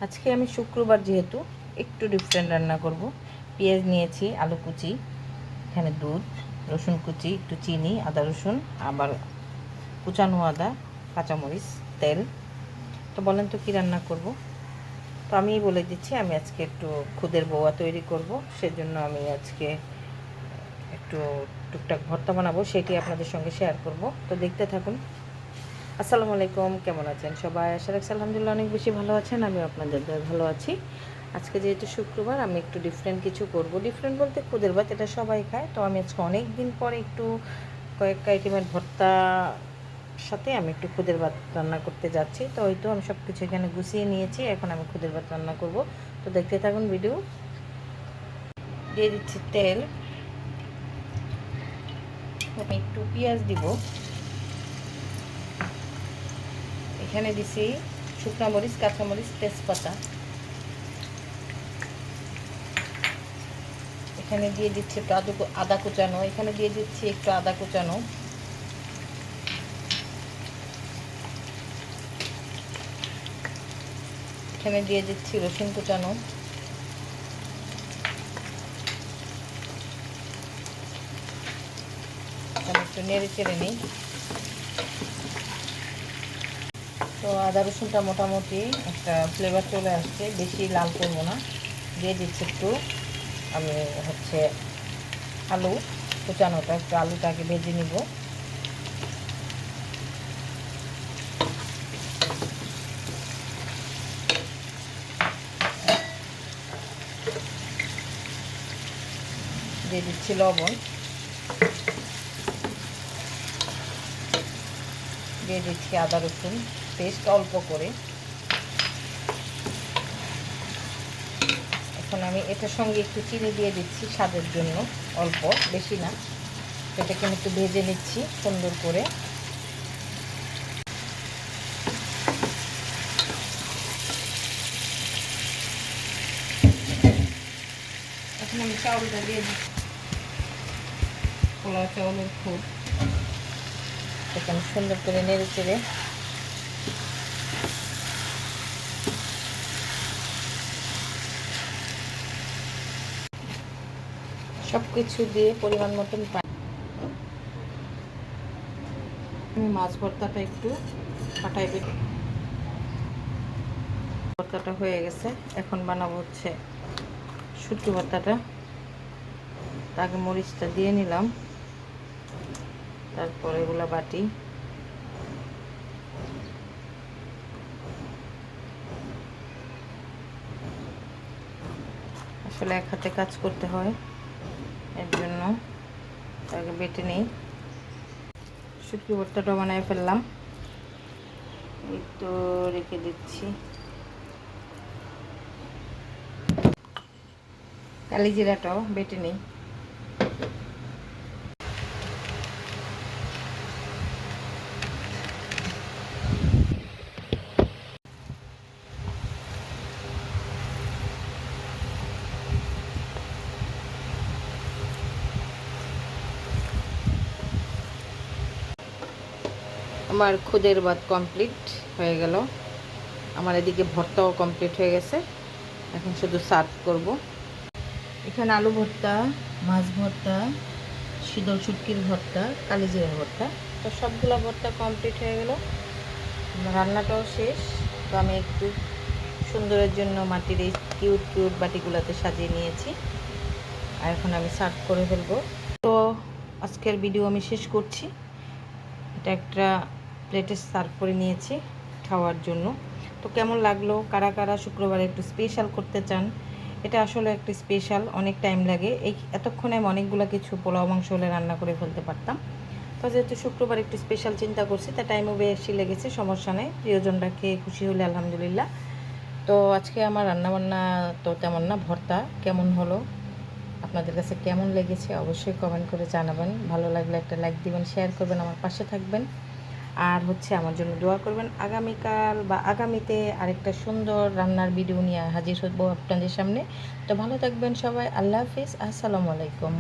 আজকে আমি শুক্রবার যেহেতু একটু ডিফারেন্ট রান্না করব। পেঁয়াজ নিয়েছি, আলু কুচি, এখানে দুধ, রসুন কুচি, একটু চিনি, আদা রসুন, আবার কুচানো আদা, কাঁচামরিচ, তেল। তো বলেন তো কী রান্না করব? তো আমিই বলে দিচ্ছি, আমি আজকে একটু খুদের বড়া তৈরি করব। সেজন্য আমি আজকে একটু টুকটাক ভর্তা বানাবো, সেটি আপনাদের সঙ্গে শেয়ার করব। তো দেখতে থাকুন। আসসালামু আলাইকুম, কেমন আছেন সবাই? আশা রাখছি আলহামদুলিল্লাহ অনেক বেশি ভালো আছেন। আমি আপনাদের দয়ায় ভালো আছি। আজকে যেহেতু শুক্রবার, আমি একটু ডিফারেন্ট কিছু করব। ডিফারেন্ট বলতে খুদের ভাত, এটা সবাই খায়। তো আমি আজকে অনেক দিন পরে একটু কয়েকটা আইটেমের ভর্তা সাথে আমি একটু খুদের ভাত রান্না করতে যাচ্ছি। তো হয়তো আমি সব কিছু এখানে গুছিয়ে নিয়েছি, এখন আমি খুদের ভাত রান্না করব। তো দেখতে থাকুন ভিডিও। দিয়ে দিচ্ছি তেল, আমি একটু পেঁয়াজ দিব, এখানে দিছি শুকনা মরিচ, কাঁচামরিচ, তেজপাতা, এখানে দিয়ে দিচ্ছি একটু আদা কুচানো, এখানে দিয়ে দিচ্ছি একটু আদা কুচানো, এখানে দিয়ে দিচ্ছি রসুন কুচানো, এখানে একটু নেড়ে চেড়ে নিই। তো আদা রসুনটা মোটামুটি একটা ফ্লেভার চলে আসছে, বেশি লাল করবো না। দিয়ে দিচ্ছি একটু আমি আলু কুচানোটা, একটু আলুটাকে ভেজে নিব। দিয়ে দিচ্ছি লবণ, দিয়ে দিচ্ছি আদা রসুন পেস্ট অল্প করে। এখন আমি এটার সঙ্গে একটু চিনি দিয়ে দিচ্ছি স্বাদের জন্য, অল্প, বেশি না। এটাকে আমি একটু ভেজে নিচ্ছি সুন্দর করে। এখন আমি চাউলটা দিয়ে দিচ্ছি, পোলাও চাউলের খুব এখানে সুন্দর করে নেড়ে চেড়ে সব কিছু দিয়ে পরিমাণ মতন পানি। আমি মাছ ভর্তাটা একটু কাটাই বেটে, ভর্তাটা হয়ে গেছে। এখন বানাবো শুটকি ভর্তাটা। তাকে মরিচটা দিয়ে নিলাম, তারপর এগুলা বাটি। আসলে এক হাতে কাজ করতে হয়, এর জন্য তাকে বেটে নিই। শুটকি ভর্তাটা বানিয়ে ফেললাম, এই তো রেখে দিচ্ছি। কালি জিরাটাও বেটে নিই। আমার খুদের ভাত কমপ্লিট হয়ে গেল, আমার এদিকে ভর্তাও কমপ্লিট হয়ে গেছে। এখন শুধু সার্ভ করব। এখানে আলু ভর্তা, মাছ ভর্তা, শীতল শুটকির ভর্তা, কালিজিরার ভর্তা। তো সবগুলো ভর্তা কমপ্লিট হয়ে গেল, রান্নাটাও শেষ। তো আমি একটু সুন্দরের জন্য মাটির এই কিউট কিউট বাটিগুলোতে সাজিয়ে নিয়েছি, আর এখন আমি সার্ভ করে ফেলবো। তো আজকের ভিডিও আমি শেষ করছি। এটা একটা প্লেটে সার্ভ করে নিয়েছি খাওয়ার জন্য। তো কেমন লাগলো? কারা কারা শুক্রবারে একটু স্পেশাল করতে চান? এটা আসলে একটা স্পেশাল, অনেক টাইম লাগে। এতক্ষণে আমি অনেকগুলো কিছু পোলাও মাংস হলে রান্না করে ফেলতে পারতাম। তো যেহেতু শুক্রবার একটু স্পেশাল চিন্তা করছি, তা টাইমও বেশি লেগেছে, সমস্যা নেই। প্রিয়জনরা খেয়ে খুশি হলে আলহামদুলিল্লাহ। তো আজকে আমার রান্নাবান্না তো তেমন না। ভর্তা কেমন হলো, আপনাদের কাছে কেমন লেগেছে অবশ্যই কমেন্ট করে জানাবেন। ভালো লাগলে একটা লাইক দিবেন, শেয়ার করবেন, আমার পাশে থাকবেন। আর আমার জন্য দোয়া করবেন। আগামীকাল বা আগামীতে আরেকটা সুন্দর রান্নার ভিডিও নিয়ে হাজির হবো আপনাদের সামনে। তো ভালো থাকবেন সবাই। আল্লাহ হাফিজ, আসসালামু আলাইকুম।